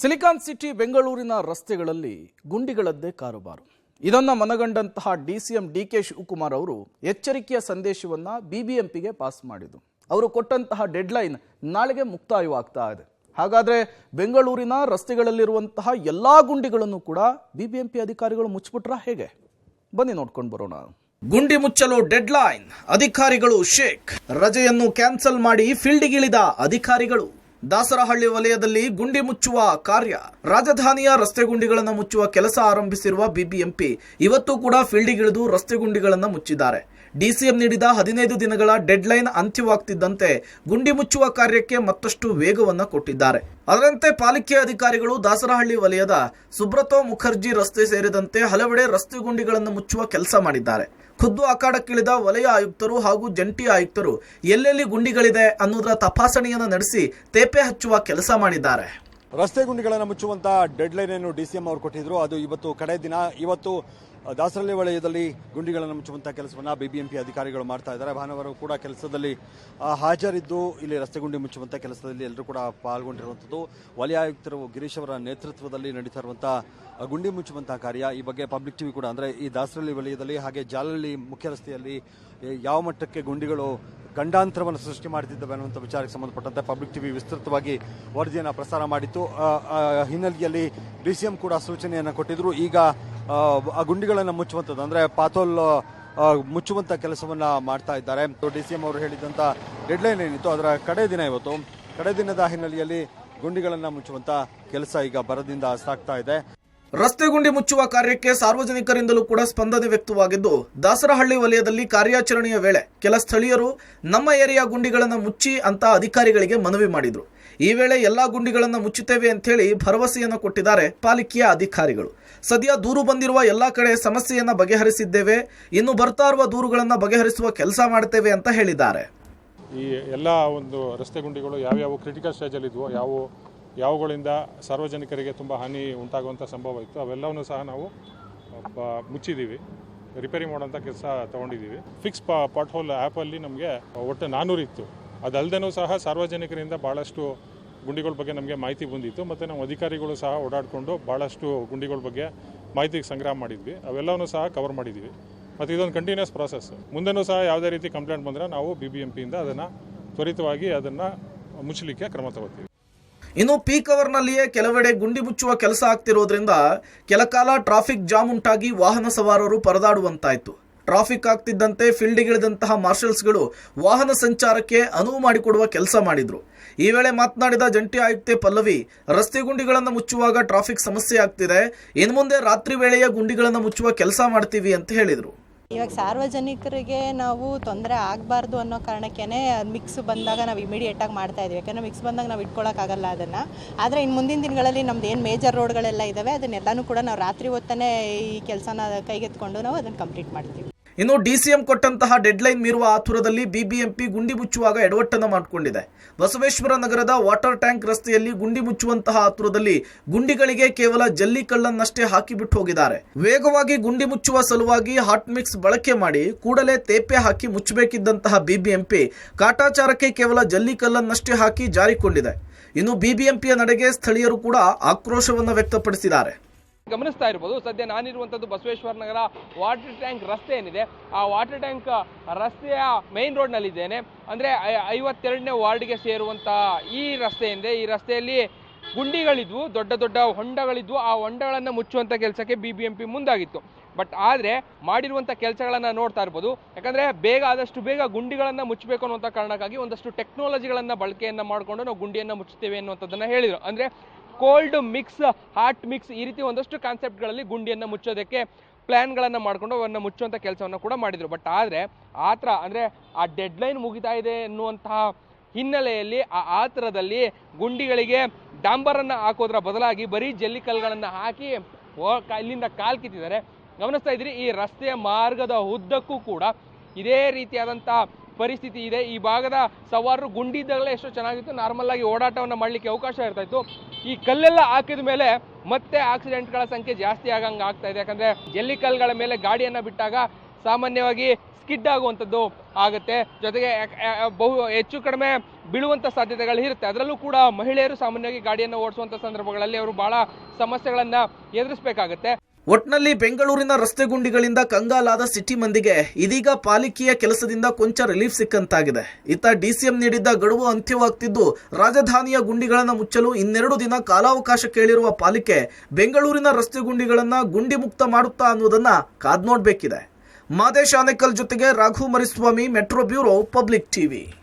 Silicon city ಬೆಂಗಳೂರಿನ ರಸ್ತೆಗಳಲ್ಲಿ ಗುಂಡಿಗಳದ್ದೇ ಕಾರುಬಾರು. ಇದನ್ನ ಮನಗಂಡಂತಹ ಡಿಸಿಎಂ ಡಿಕೆ ಶಿವಕುಮಾರ್ ಅವರು ಎಚ್ಚರಿಕೆಯ ಸಂದೇಶವನ್ನ ಬಿಬಿಎಂಪಿಗೆ ಪಾಸ್ ಮಾಡಿದ್ರು. ಅವರು ಕೊಟ್ಟಂತಹ ಡೆಡ್ಲೈನ್ ನಾಳೆಗೆ ಮುಕ್ತಾಯವಾಗ್ತಾ ಇದೆ. ಹಾಗಾದ್ರೆ ಬೆಂಗಳೂರಿನ ರಸ್ತೆಗಳಲ್ಲಿರುವಂತಹ ಎಲ್ಲಾ ಗುಂಡಿಗಳನ್ನು ಕೂಡ ಬಿಬಿಎಂಪಿ ಅಧಿಕಾರಿಗಳು ಮುಚ್ಚಿಬಿಟ್ರಾ ಹೇಗೆ? ಬನ್ನಿ ನೋಡ್ಕೊಂಡು ಬರೋಣ. ಗುಂಡಿ ಮುಚ್ಚಲು ಡೆಡ್ಲೈನ್, ಅಧಿಕಾರಿಗಳು ಶೇಕ್. ರಜೆಯನ್ನು ಕ್ಯಾನ್ಸಲ್ ಮಾಡಿ ಫೀಲ್ಡ್ಗಿಳಿದ ಅಧಿಕಾರಿಗಳು. ದಾಸರಹಳ್ಳಿ ವಲಯದಲ್ಲಿ ಗುಂಡಿ ಮುಚ್ಚುವ ಕಾರ್ಯ. ರಾಜಧಾನಿಯ ರಸ್ತೆ ಗುಂಡಿಗಳನ್ನು ಮುಚ್ಚುವ ಕೆಲಸ ಆರಂಭಿಸಿರುವ ಬಿಬಿಎಂಪಿ ಇವತ್ತು ಕೂಡ ಫೀಲ್ಡ್ಗಿಳಿದು ರಸ್ತೆ ಗುಂಡಿಗಳನ್ನು ಮುಚ್ಚಿದ್ದಾರೆ. ಡಿಸಿಎಂ ನೀಡಿದ 15 ದಿನಗಳ ಡೆಡ್ಲೈನ್ ಅಂತ್ಯವಾಗ್ತಿದ್ದಂತೆ ಗುಂಡಿ ಮುಚ್ಚುವ ಕಾರ್ಯಕ್ಕೆ ಮತ್ತಷ್ಟು ವೇಗವನ್ನು ಕೊಟ್ಟಿದ್ದಾರೆ. ಅದರಂತೆ ಪಾಲಿಕೆ ಅಧಿಕಾರಿಗಳು ದಾಸರಹಳ್ಳಿ ವಲಯದ ಸುಬ್ರತೋ ಮುಖರ್ಜಿ ರಸ್ತೆ ಸೇರಿದಂತೆ ಹಲವೆಡೆ ರಸ್ತೆ ಗುಂಡಿಗಳನ್ನು ಮುಚ್ಚುವ ಕೆಲಸ ಮಾಡಿದ್ದಾರೆ. ಖುದ್ದು ಅಖಾಡಕ್ಕಿಳಿದ ವಲಯ ಆಯುಕ್ತರು ಹಾಗೂ ಜಂಟಿ ಆಯುಕ್ತರು ಎಲ್ಲೆಲ್ಲಿ ಗುಂಡಿಗಳಿದೆ ಅನ್ನೋದರ ತಪಾಸಣೆಯನ್ನು ನಡೆಸಿ ತೇಪೆ ಹಚ್ಚುವ ಕೆಲಸ ಮಾಡಿದ್ದಾರೆ. ರಸ್ತೆ ಗುಂಡಿಗಳನ್ನು ಮುಚ್ಚುವಂತ ಡೆಡ್ಲೈನ್ ಅನ್ನು ಡಿಸಿಎಂ ಅವರು ಕೊಟ್ಟಿದ್ರು. ಅದು ಇವತ್ತು ಕಡೆ ದಿನ. ಇವತ್ತು ದಾಸರಹಳ್ಳಿ ವಲಯದಲ್ಲಿ ಗುಂಡಿಗಳನ್ನು ಮುಚ್ಚುವಂತಹ ಕೆಲಸವನ್ನ ಬಿಬಿಎಂಪಿ ಅಧಿಕಾರಿಗಳು ಮಾಡ್ತಾ ಇದ್ದಾರೆ. ಭಾನುವಾರ ಕೂಡ ಕೆಲಸದಲ್ಲಿ ಹಾಜರಿದ್ದು ಇಲ್ಲಿ ರಸ್ತೆ ಗುಂಡಿ ಮುಚ್ಚುವಂತ ಕೆಲಸದಲ್ಲಿ ಎಲ್ಲರೂ ಕೂಡ ಪಾಲ್ಗೊಂಡಿರುವಂಥದ್ದು. ವಲಯ ಆಯುಕ್ತರು ಗಿರೀಶ್ ಅವರ ನೇತೃತ್ವದಲ್ಲಿ ನಡೀತಾ ಇರುವಂತಹ ಗುಂಡಿ ಮುಚ್ಚುವಂತಹ ಕಾರ್ಯ. ಈ ಬಗ್ಗೆ ಪಬ್ಲಿಕ್ ಟಿವಿ ಕೂಡ ಅಂದ್ರೆ ಈ ದಾಸರಹಳ್ಳಿ ವಲಯದಲ್ಲಿ ಹಾಗೆ ಜಾಲಹಳ್ಳಿ ಮುಖ್ಯ ರಸ್ತೆಯಲ್ಲಿ ಯಾವ ಮಟ್ಟಕ್ಕೆ ಗುಂಡಿಗಳು ಗಂಡಾಂತರವನ್ನು ಸೃಷ್ಟಿ ಮಾಡುತ್ತಿದ್ದಾವೆ ಅನ್ನುವಂಥ ವಿಚಾರಕ್ಕೆ ಸಂಬಂಧಪಟ್ಟಂತೆ ಪಬ್ಲಿಕ್ ಟಿವಿ ವಿಸ್ತೃತವಾಗಿ ವರದಿಯನ್ನು ಪ್ರಸಾರ ಮಾಡಿತ್ತು. ಹಿನ್ನೆಲೆಯಲ್ಲಿ ಡಿಸಿಎಂ ಕೂಡ ಸೂಚನೆಯನ್ನು ಕೊಟ್ಟಿದ್ರು. ಈಗ ಆ ಗುಂಡಿಗಳನ್ನು ಮುಚ್ಚುವಂಥದ್ದು ಅಂದ್ರೆ ಪಾತೋಲ್ ಮುಚ್ಚುವಂತ ಕೆಲಸವನ್ನ ಮಾಡ್ತಾ ಇದ್ದಾರೆ. ಡಿಸಿಎಂ ಅವರು ಹೇಳಿದಂತ ಡೆಡ್ಲೈನ್ ಏನಿತ್ತು ಅದರ ಕಡೆ ದಿನ ಇವತ್ತು. ಕಡೆ ದಿನದ ಹಿನ್ನೆಲೆಯಲ್ಲಿ ಗುಂಡಿಗಳನ್ನ ಮುಚ್ಚುವಂತ ಕೆಲಸ ಈಗ ಭರದಿಂದ ಸಾಗ್ತಾ ಇದೆ. ರಸ್ತೆ ಗುಂಡಿ ಮುಚ್ಚುವ ಕಾರ್ಯಕ್ಕೆ ಸಾರ್ವಜನಿಕರಿಂದಲೂ ಕೂಡ ಸ್ಪಂದನೆ ವ್ಯಕ್ತವಾಗಿದ್ದು, ದಾಸರಹಳ್ಳಿ ವಲಯದಲ್ಲಿ ಕಾರ್ಯಾಚರಣೆಯ ವೇಳೆ ಕೆಲ ಸ್ಥಳೀಯರು ನಮ್ಮ ಏರಿಯಾ ಗುಂಡಿಗಳನ್ನು ಮುಚ್ಚಿ ಅಂತ ಅಧಿಕಾರಿಗಳಿಗೆ ಮನವಿ ಮಾಡಿದ್ರು. ಈ ವೇಳೆ ಎಲ್ಲಾ ಗುಂಡಿಗಳನ್ನು ಮುಚ್ಚುತ್ತೇವೆ ಅಂತ ಹೇಳಿ ಭರವಸೆಯನ್ನು ಕೊಟ್ಟಿದ್ದಾರೆ ಪಾಲಿಕೆಯ ಅಧಿಕಾರಿಗಳು. ಸದ್ಯ ದೂರು ಬಂದಿರುವ ಎಲ್ಲಾ ಕಡೆ ಸಮಸ್ಯೆಯನ್ನ ಬಗೆಹರಿಸಿದ್ದೇವೆ, ಇನ್ನು ಬರ್ತಾ ಇರುವ ದೂರುಗಳನ್ನು ಬಗೆಹರಿಸುವ ಕೆಲಸ ಮಾಡ್ತೇವೆ ಅಂತ ಹೇಳಿದ್ದಾರೆ. ಈ ಎಲ್ಲ ಒಂದು ರಸ್ತೆ ಗುಂಡಿಗಳು ಯಾವ್ಯಾವ ಕ್ರಿಟಿಕಲ್ ಸ್ಟೇಜಲ್ಲಿ ಇದ್ವೋ, ಯಾವುಗಳಿಂದ ಸಾರ್ವಜನಿಕರಿಗೆ ತುಂಬ ಹಾನಿ ಉಂಟಾಗುವಂಥ ಸಂಭವ ಇತ್ತು, ಅವೆಲ್ಲವನ್ನೂ ಸಹ ನಾವು ಮುಚ್ಚಿದ್ದೀವಿ. ರಿಪೇರಿ ಮಾಡುವಂಥ ಕೆಲಸ ತೊಗೊಂಡಿದ್ದೀವಿ. ಫಿಕ್ಸ್ ಪಾಟ್ ಹೋಲ್ ಆ್ಯಪಲ್ಲಿ ನಮಗೆ ಒಟ್ಟು 400 ಇತ್ತು. ಅದಲ್ಲದೇನೂ ಸಹ ಸಾರ್ವಜನಿಕರಿಂದ ಭಾಳಷ್ಟು ಗುಂಡಿಗಳ ಬಗ್ಗೆ ನಮಗೆ ಮಾಹಿತಿ ಬಂದಿತ್ತು. ಮತ್ತು ನಾವು ಅಧಿಕಾರಿಗಳು ಸಹ ಓಡಾಡಿಕೊಂಡು ಭಾಳಷ್ಟು ಗುಂಡಿಗಳ ಬಗ್ಗೆ ಮಾಹಿತಿ ಸಂಗ್ರಹ ಮಾಡಿದ್ವಿ. ಅವೆಲ್ಲವನ್ನೂ ಸಹ ಕವರ್ ಮಾಡಿದ್ದೀವಿ. ಮತ್ತು ಇದೊಂದು ಕಂಟಿನ್ಯೂಸ್ ಪ್ರಾಸೆಸ್. ಮುಂದೆನೂ ಸಹ ಯಾವುದೇ ರೀತಿ ಕಂಪ್ಲೇಂಟ್ ಬಂದರೆ ನಾವು ಬಿಬಿಎಂಪಿಯಿಂದ ಅದನ್ನು ತ್ವರಿತವಾಗಿ ಅದನ್ನು ಮುಚ್ಚಲಿಕ್ಕೆ ಕ್ರಮ ತಗೋತೀವಿ. ಇನ್ನು ಪೀಕ್ ಅವರ್ನಲ್ಲಿಯೇ ಕೆಲವೆಡೆ ಗುಂಡಿ ಮುಚ್ಚುವ ಕೆಲಸ ಆಗ್ತಿರೋದ್ರಿಂದ ಕೆಲಕಾಲ ಟ್ರಾಫಿಕ್ ಜಾಮ್ ಉಂಟಾಗಿ ವಾಹನ ಸವಾರರು ಪರದಾಡುವಂತಾಯಿತು. ಟ್ರಾಫಿಕ್ ಆಗ್ತಿದ್ದಂತೆ ಫೀಲ್ಡ್ಗಿಳಿದಂತಹ ಮಾರ್ಷಲ್ಸ್ಗಳು ವಾಹನ ಸಂಚಾರಕ್ಕೆ ಅನುವು ಮಾಡಿಕೊಡುವ ಕೆಲಸ ಮಾಡಿದ್ರು. ಈ ವೇಳೆ ಮಾತನಾಡಿದ ಜಂಟಿ ಆಯುಕ್ತೆ ಪಲ್ಲವಿ, ರಸ್ತೆ ಗುಂಡಿಗಳನ್ನು ಮುಚ್ಚುವಾಗ ಟ್ರಾಫಿಕ್ ಸಮಸ್ಯೆ ಆಗ್ತಿದೆ, ಇನ್ನು ಮುಂದೆ ರಾತ್ರಿ ವೇಳೆಯ ಗುಂಡಿಗಳನ್ನು ಮುಚ್ಚುವ ಕೆಲಸ ಮಾಡ್ತೀವಿ ಅಂತ ಹೇಳಿದರು. ಇವಾಗ ಸಾರ್ವಜನಿಕರಿಗೆ ನಾವು ತೊಂದರೆ ಆಗಬಾರ್ದು ಅನ್ನೋ ಕಾರಣಕ್ಕೇ ಮಿಕ್ಸ್ ಬಂದಾಗ ನಾವು ಇಮಿಡಿಯೇಟಾಗಿ ಮಾಡ್ತಾ ಇದ್ದೀವಿ. ಯಾಕಂದರೆ ಮಿಕ್ಸ್ ಬಂದಾಗ ನಾವು ಇಟ್ಕೊಳ್ಳೋಕ್ಕಾಗಲ್ಲ ಅದನ್ನು. ಆದರೆ ಇನ್ನು ಮುಂದಿನ ದಿನಗಳಲ್ಲಿ ನಮ್ದು ಏನು ಮೇಜರ್ ರೋಡ್ಗಳೆಲ್ಲ ಇದ್ದಾವೆ ಅದನ್ನೆಲ್ಲನೂ ಕೂಡ ನಾವು ರಾತ್ರಿ ಹೊತ್ತನೇ ಈ ಕೆಲಸನ ಕೈಗೆತ್ಕೊಂಡು ನಾವು ಅದನ್ನು ಕಂಪ್ಲೀಟ್ ಮಾಡ್ತೀವಿ. ಇನ್ನು ಡಿಸಿಎಂ ಕೊಟ್ಟಂತಹ ಡೆಡ್ಲೈನ್ ಮೀರುವ ಆತುರದಲ್ಲಿ ಬಿಬಿಎಂಪಿ ಗುಂಡಿ ಮುಚ್ಚುವಾಗ ಎಡವಟ್ಟನ್ನು ಮಾಡಿಕೊಂಡಿದೆ. ಬಸವೇಶ್ವರ ನಗರದ ವಾಟರ್ ಟ್ಯಾಂಕ್ ರಸ್ತೆಯಲ್ಲಿ ಗುಂಡಿ ಮುಚ್ಚುವಂತಹ ಆತುರದಲ್ಲಿ ಗುಂಡಿಗಳಿಗೆ ಕೇವಲ ಜಲ್ಲಿ ಕಲ್ಲನ್ನಷ್ಟೇ ಹಾಕಿಬಿಟ್ಟು ಹೋಗಿದ್ದಾರೆ. ವೇಗವಾಗಿ ಗುಂಡಿ ಮುಚ್ಚುವ ಸಲುವಾಗಿ ಹಾಟ್ ಮಿಕ್ಸ್ ಬಳಕೆ ಮಾಡಿ ಕೂಡಲೇ ತೇಪೆ ಹಾಕಿ ಮುಚ್ಚಬೇಕಿದ್ದಂತಹ ಬಿಬಿಎಂಪಿ ಕಾಟಾಚಾರಕ್ಕೆ ಕೇವಲ ಜಲ್ಲಿ ಕಲ್ಲನ್ನಷ್ಟೇ ಹಾಕಿ ಜಾರಿಕೊಂಡಿದೆ. ಇನ್ನು ಬಿಬಿಎಂಪಿಯ ನಡೆಗೆ ಸ್ಥಳೀಯರು ಕೂಡ ಆಕ್ರೋಶವನ್ನು ವ್ಯಕ್ತಪಡಿಸಿದ್ದಾರೆ. ಗಮನಿಸ್ತಾ ಇರ್ಬೋದು, ಸದ್ಯ ನಾನಿರುವಂಥದ್ದು ಬಸವೇಶ್ವರ ನಗರ ವಾಟರ್ ಟ್ಯಾಂಕ್ ರಸ್ತೆ ಏನಿದೆ ಆ ವಾಟರ್ ಟ್ಯಾಂಕ್ ರಸ್ತೆಯ ಮೈನ್ ರೋಡ್ನಲ್ಲಿದ್ದೇನೆ. ಅಂದರೆ 52ನೇ ವಾರ್ಡ್ಗೆ ಸೇರುವಂಥ ಈ ರಸ್ತೆ ಏನಿದೆ, ಈ ರಸ್ತೆಯಲ್ಲಿ ಗುಂಡಿಗಳಿದ್ವು, ದೊಡ್ಡ ದೊಡ್ಡ ಹೊಂಡಗಳಿದ್ವು. ಆ ಹೊಂಡಗಳನ್ನು ಮುಚ್ಚುವಂಥ ಕೆಲಸಕ್ಕೆ ಬಿಬಿಎಂಪಿ ಮುಂದಾಗಿತ್ತು. ಬಟ್ ಆದರೆ ಮಾಡಿರುವಂಥ ಕೆಲಸಗಳನ್ನು ನೋಡ್ತಾ ಇರ್ಬೋದು. ಯಾಕಂದರೆ ಆದಷ್ಟು ಬೇಗ ಗುಂಡಿಗಳನ್ನು ಮುಚ್ಚಬೇಕು ಅನ್ನುವಂಥ ಕಾರಣಕ್ಕಾಗಿ ಒಂದಷ್ಟು ಟೆಕ್ನಾಲಜಿಗಳನ್ನು ಬಳಕೆಯನ್ನು ಮಾಡಿಕೊಂಡು ನಾವು ಗುಂಡಿಯನ್ನು ಮುಚ್ಚುತ್ತೇವೆ ಅನ್ನುವಂಥದ್ದನ್ನು ಹೇಳಿದರು. ಅಂದರೆ ಕೋಲ್ಡ್ ಮಿಕ್ಸ್, ಹಾಟ್ ಮಿಕ್ಸ್, ಈ ರೀತಿ ಒಂದಷ್ಟು ಕಾನ್ಸೆಪ್ಟ್ಗಳಲ್ಲಿ ಗುಂಡಿಯನ್ನು ಮುಚ್ಚೋದಕ್ಕೆ ಪ್ಲ್ಯಾನ್ಗಳನ್ನು ಮಾಡಿಕೊಂಡು ಅವನ್ನು ಮುಚ್ಚುವಂಥ ಕೆಲಸವನ್ನು ಕೂಡ ಮಾಡಿದರು. ಬಟ್ ಆದರೆ ಅಂದರೆ ಆ ಡೆಡ್ಲೈನ್ ಮುಗಿತಾ ಇದೆ ಎನ್ನುವಂತಹ ಹಿನ್ನೆಲೆಯಲ್ಲಿ ಆ ಆತರದಲ್ಲಿ ಗುಂಡಿಗಳಿಗೆ ಡಾಂಬರನ್ನು ಹಾಕೋದ್ರ ಬದಲಾಗಿ ಬರೀ ಜಲ್ಲಿ ಕಲ್ಲುಗಳನ್ನು ಹಾಕಿ ಇಲ್ಲಿಂದ ಕಾಲ್ ಕಿತ್ತಿದ್ದಾರೆ. ಗಮನಿಸ್ತಾ ಇದ್ದೀರಿ, ಈ ರಸ್ತೆಯ ಮಾರ್ಗದ ಉದ್ದಕ್ಕೂ ಕೂಡ ಇದೇ ರೀತಿಯಾದಂಥ ಪರಿಸ್ಥಿತಿ ಇದೆ. ಈ ಭಾಗದ ಸವಾರರು ಗುಂಡಿ ಇದ್ದಾಗಲೇ ಎಷ್ಟೋ ಚೆನ್ನಾಗಿತ್ತು, ನಾರ್ಮಲ್ ಆಗಿ ಓಡಾಟವನ್ನು ಮಾಡಲಿಕ್ಕೆ ಅವಕಾಶ ಇರ್ತಾ ಇತ್ತು. ಈ ಕಲ್ಲೆಲ್ಲ ಹಾಕಿದ ಮೇಲೆ ಮತ್ತೆ ಆಕ್ಸಿಡೆಂಟ್ಗಳ ಸಂಖ್ಯೆ ಜಾಸ್ತಿ ಆಗಂಗೆ ಆಗ್ತಾ ಇದೆ. ಯಾಕಂದರೆ ಜಲ್ಲಿ ಕಲ್ಲುಗಳ ಮೇಲೆ ಗಾಡಿಯನ್ನು ಬಿಟ್ಟಾಗ ಸಾಮಾನ್ಯವಾಗಿ ಸ್ಕಿಡ್ ಆಗುವಂಥದ್ದು ಆಗುತ್ತೆ. ಜೊತೆಗೆ ಹೆಚ್ಚು ಕಡಿಮೆ ಬೀಳುವಂಥ ಸಾಧ್ಯತೆಗಳು ಇರುತ್ತೆ. ಅದರಲ್ಲೂ ಕೂಡ ಮಹಿಳೆಯರು ಸಾಮಾನ್ಯವಾಗಿ ಗಾಡಿಯನ್ನು ಓಡಿಸುವಂಥ ಸಂದರ್ಭಗಳಲ್ಲಿ ಅವರು ಬಹಳ ಸಮಸ್ಯೆಗಳನ್ನು ಎದುರಿಸಬೇಕಾಗುತ್ತೆ. ಒಟ್ನಲ್ಲಿ ಬೆಂಗಳೂರಿನ ರಸ್ತೆ ಗುಂಡಿಗಳಿಂದ ಕಂಗಾಲಾದ ಸಿಟಿ ಮಂದಿಗೆ ಇದೀಗ ಪಾಲಿಕೆಯ ಕೆಲಸದಿಂದ ಕೊಂಚ ರಿಲೀಫ್ ಸಿಕ್ಕಂತಾಗಿದೆ. ಇತ್ತ ಡಿಸಿಎಂ ನೀಡಿದ್ದ ಗಡುವು ಅಂತ್ಯವಾಗ್ತಿದ್ದು ರಾಜಧಾನಿಯ ಗುಂಡಿಗಳನ್ನು ಮುಚ್ಚಲು 2 ದಿನ ಕಾಲಾವಕಾಶ ಕೇಳಿರುವ ಪಾಲಿಕೆ ಬೆಂಗಳೂರಿನ ರಸ್ತೆ ಗುಂಡಿಗಳನ್ನ ಗುಂಡಿ ಮುಕ್ತ ಮಾಡುತ್ತಾ ಅನ್ನೋದನ್ನ ಕಾದ್ ನೋಡ್ಬೇಕಿದೆ. ಮಾದೇಶ್ ಆನೇಕಲ್ ಜೊತೆಗೆ Raghu Mariswamy, metro bureau, public TV.